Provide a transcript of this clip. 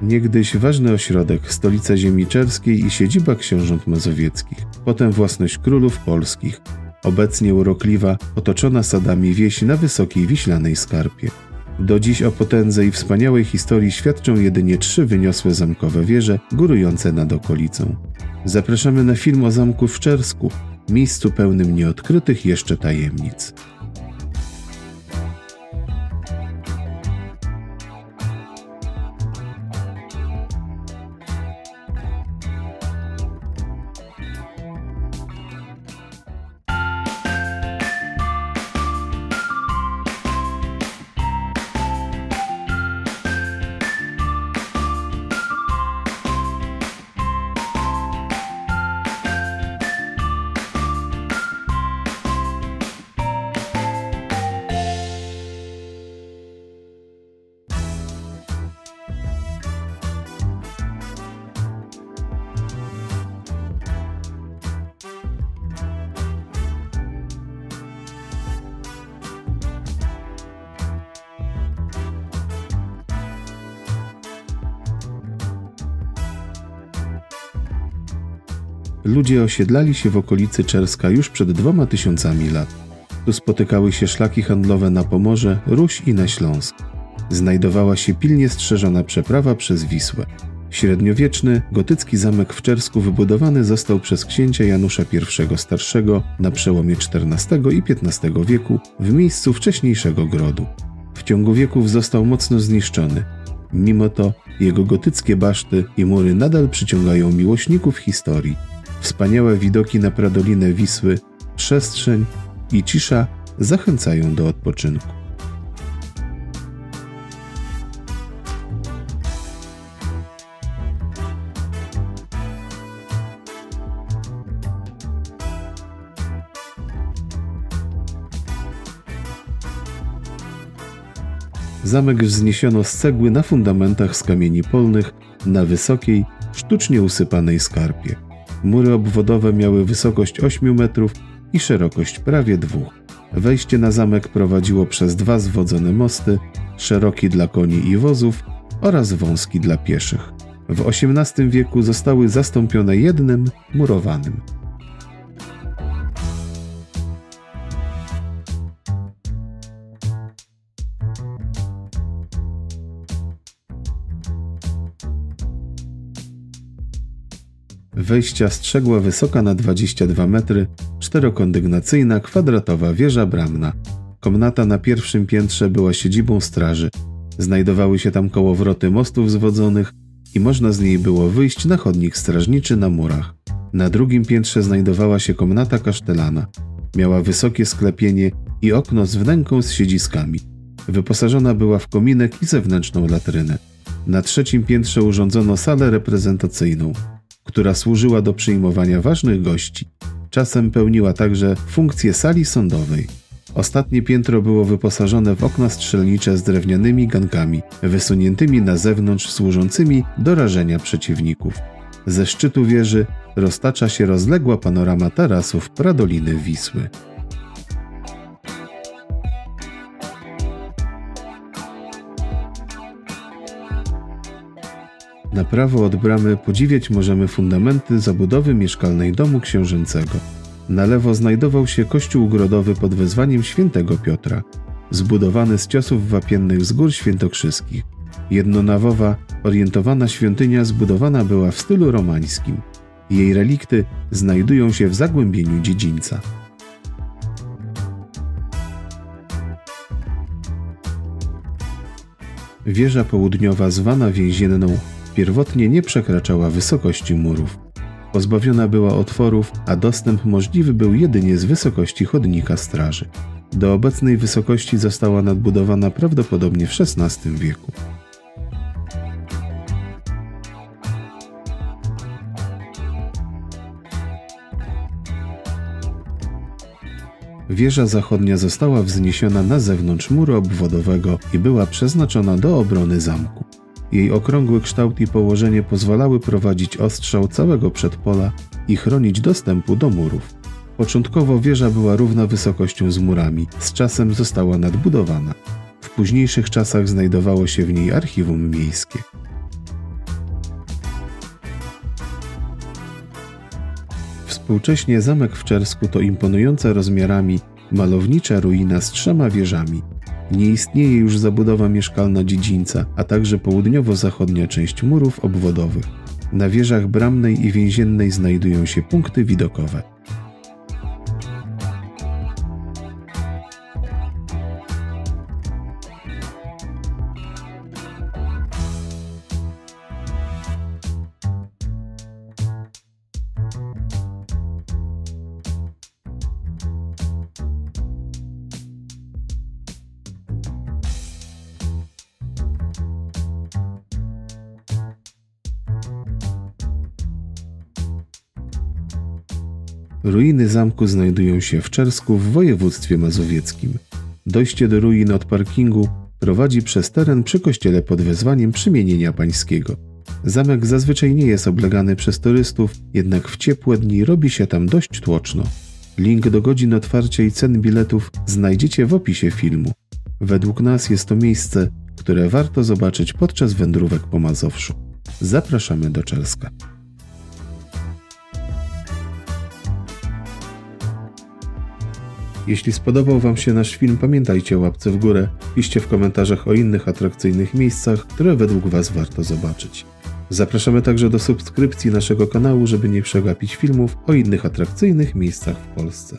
Niegdyś ważny ośrodek, stolica ziemi czerskiej i siedziba książąt mazowieckich, potem własność królów polskich, obecnie urokliwa, otoczona sadami wieś na wysokiej wiślanej skarpie. Do dziś o potędze i wspaniałej historii świadczą jedynie 3 wyniosłe zamkowe wieże górujące nad okolicą. Zapraszamy na film o zamku w Czersku, miejscu pełnym nieodkrytych jeszcze tajemnic. Ludzie osiedlali się w okolicy Czerska już przed 2000 lat. Tu spotykały się szlaki handlowe na Pomorze, Ruś i na Śląsk. Znajdowała się pilnie strzeżona przeprawa przez Wisłę. Średniowieczny, gotycki zamek w Czersku wybudowany został przez księcia Janusza I Starszego na przełomie XIV i XV wieku w miejscu wcześniejszego grodu. W ciągu wieków został mocno zniszczony. Mimo to jego gotyckie baszty i mury nadal przyciągają miłośników historii. Wspaniałe widoki na pradolinę Wisły, przestrzeń i cisza zachęcają do odpoczynku. Zamek wzniesiono z cegły na fundamentach z kamieni polnych na wysokiej, sztucznie usypanej skarpie. Mury obwodowe miały wysokość 8 metrów i szerokość prawie 2. Wejście na zamek prowadziło przez 2 zwodzone mosty, szeroki dla koni i wozów oraz wąski dla pieszych. W XVIII wieku zostały zastąpione jednym, murowanym. Wejścia strzegła wysoka na 22 metry, 4-kondygnacyjna, kwadratowa wieża bramna. Komnata na pierwszym piętrze była siedzibą straży. Znajdowały się tam kołowroty mostów zwodzonych i można z niej było wyjść na chodnik strażniczy na murach. Na drugim piętrze znajdowała się komnata kasztelana. Miała wysokie sklepienie i okno z wnęką z siedziskami. Wyposażona była w kominek i zewnętrzną latrynę. Na trzecim piętrze urządzono salę reprezentacyjną, która służyła do przyjmowania ważnych gości. Czasem pełniła także funkcję sali sądowej. Ostatnie piętro było wyposażone w okna strzelnicze z drewnianymi gankami, wysuniętymi na zewnątrz, służącymi do rażenia przeciwników. Ze szczytu wieży roztacza się rozległa panorama tarasów pradoliny Wisły. Na prawo od bramy podziwiać możemy fundamenty zabudowy mieszkalnej domu książęcego. Na lewo znajdował się kościół grodowy pod wezwaniem świętego Piotra, zbudowany z ciosów wapiennych z gór świętokrzyskich. Jednonawowa, orientowana świątynia zbudowana była w stylu romańskim. Jej relikty znajdują się w zagłębieniu dziedzińca. Wieża południowa, zwana więzienną, pierwotnie nie przekraczała wysokości murów. Pozbawiona była otworów, a dostęp możliwy był jedynie z wysokości chodnika straży. Do obecnej wysokości została nadbudowana prawdopodobnie w XVI wieku. Wieża zachodnia została wzniesiona na zewnątrz muru obwodowego i była przeznaczona do obrony zamku. Jej okrągły kształt i położenie pozwalały prowadzić ostrzał całego przedpola i chronić dostępu do murów. Początkowo wieża była równa wysokością z murami, z czasem została nadbudowana. W późniejszych czasach znajdowało się w niej archiwum miejskie. Współcześnie zamek w Czersku to imponująca rozmiarami malownicza ruina z 3 wieżami. Nie istnieje już zabudowa mieszkalna dziedzińca, a także południowo-zachodnia część murów obwodowych. Na wieżach bramnej i więziennej znajdują się punkty widokowe. Ruiny zamku znajdują się w Czersku w województwie mazowieckim. Dojście do ruin od parkingu prowadzi przez teren przy kościele pod wezwaniem Przemienienia Pańskiego. Zamek zazwyczaj nie jest oblegany przez turystów, jednak w ciepłe dni robi się tam dość tłoczno. Link do godzin otwarcia i cen biletów znajdziecie w opisie filmu. Według nas jest to miejsce, które warto zobaczyć podczas wędrówek po Mazowszu. Zapraszamy do Czerska. Jeśli spodobał Wam się nasz film, pamiętajcie o łapce w górę, piszcie w komentarzach o innych atrakcyjnych miejscach, które według Was warto zobaczyć. Zapraszamy także do subskrypcji naszego kanału, żeby nie przegapić filmów o innych atrakcyjnych miejscach w Polsce.